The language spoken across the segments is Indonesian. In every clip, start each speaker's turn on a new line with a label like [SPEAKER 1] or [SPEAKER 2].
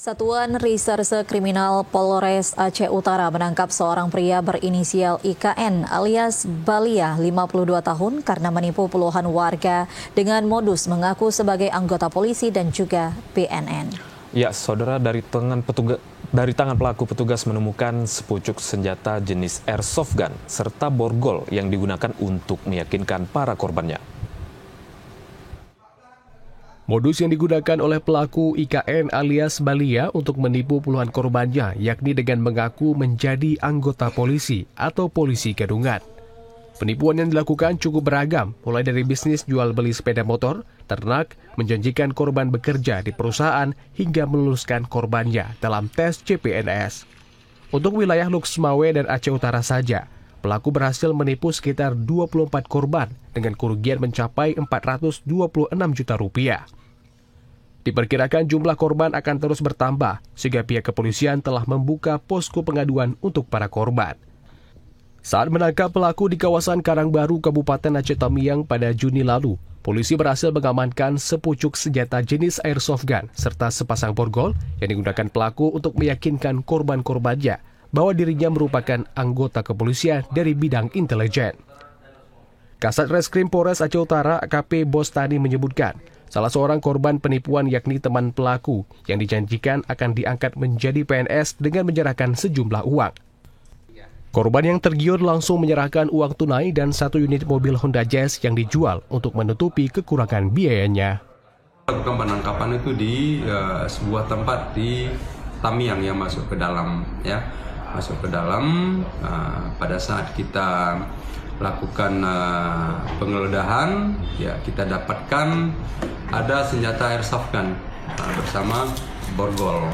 [SPEAKER 1] Satuan Reserse Kriminal Polres Aceh Utara menangkap seorang pria berinisial IKN alias Balia, 52 tahun, karena menipu puluhan warga dengan modus mengaku sebagai anggota polisi dan juga BNN.
[SPEAKER 2] Ya, saudara, dari tangan pelaku petugas menemukan sepucuk senjata jenis airsoft gun serta borgol yang digunakan untuk meyakinkan para korbannya.
[SPEAKER 3] Modus yang digunakan oleh pelaku IKN alias Balia untuk menipu puluhan korbannya, yakni dengan mengaku menjadi anggota polisi atau polisi gadungan. Penipuan yang dilakukan cukup beragam, mulai dari bisnis jual beli sepeda motor, ternak, menjanjikan korban bekerja di perusahaan, hingga meluluskan korbannya dalam tes CPNS. Untuk wilayah Luxmawe dan Aceh Utara saja, pelaku berhasil menipu sekitar 24 korban dengan kerugian mencapai 426 juta rupiah. Diperkirakan jumlah korban akan terus bertambah, sehingga pihak kepolisian telah membuka posko pengaduan untuk para korban. Saat menangkap pelaku di kawasan Karangbaru, Kabupaten Aceh Tamiang pada Juni lalu, polisi berhasil mengamankan sepucuk senjata jenis airsoft gun serta sepasang borgol yang digunakan pelaku untuk meyakinkan korban-korbannya bahwa dirinya merupakan anggota kepolisian dari bidang intelijen. Kasat Reskrim Polres Aceh Utara AKP Bostani menyebutkan, salah seorang korban penipuan yakni teman pelaku yang dijanjikan akan diangkat menjadi PNS dengan menyerahkan sejumlah uang. Korban yang tergiur langsung menyerahkan uang tunai dan 1 unit mobil Honda Jazz yang dijual untuk menutupi kekurangan biayanya.
[SPEAKER 4] Lakukan penangkapan itu di sebuah tempat di Tamiang yang masuk ke dalam, pada saat kita lakukan penggeledahan, kita dapatkan ada senjata airsoft gun bersama borgol.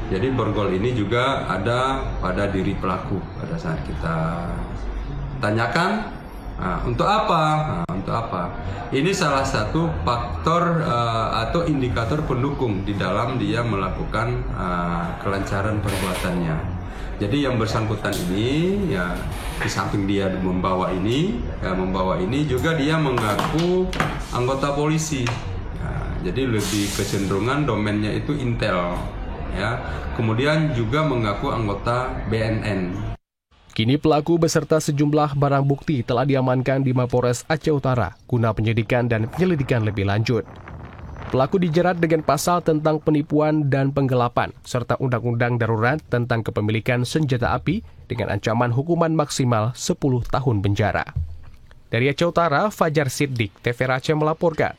[SPEAKER 4] Jadi borgol ini juga ada pada diri pelaku. Pada saat kita tanyakan, untuk apa? Ini salah satu faktor atau indikator pendukung di dalam dia melakukan kelancaran perbuatannya. Jadi yang bersangkutan ini, di samping dia membawa ini juga dia mengaku anggota polisi. Jadi lebih kecenderungan domainnya itu intel, Kemudian juga mengaku anggota BNN.
[SPEAKER 3] Kini pelaku beserta sejumlah barang bukti telah diamankan di Mapolres Aceh Utara guna penyidikan dan penyelidikan lebih lanjut. Pelaku dijerat dengan pasal tentang penipuan dan penggelapan, serta Undang-Undang Darurat tentang kepemilikan senjata api dengan ancaman hukuman maksimal 10 tahun penjara. Dari Aceh Utara, Fajar Siddiq, TV Aceh melaporkan.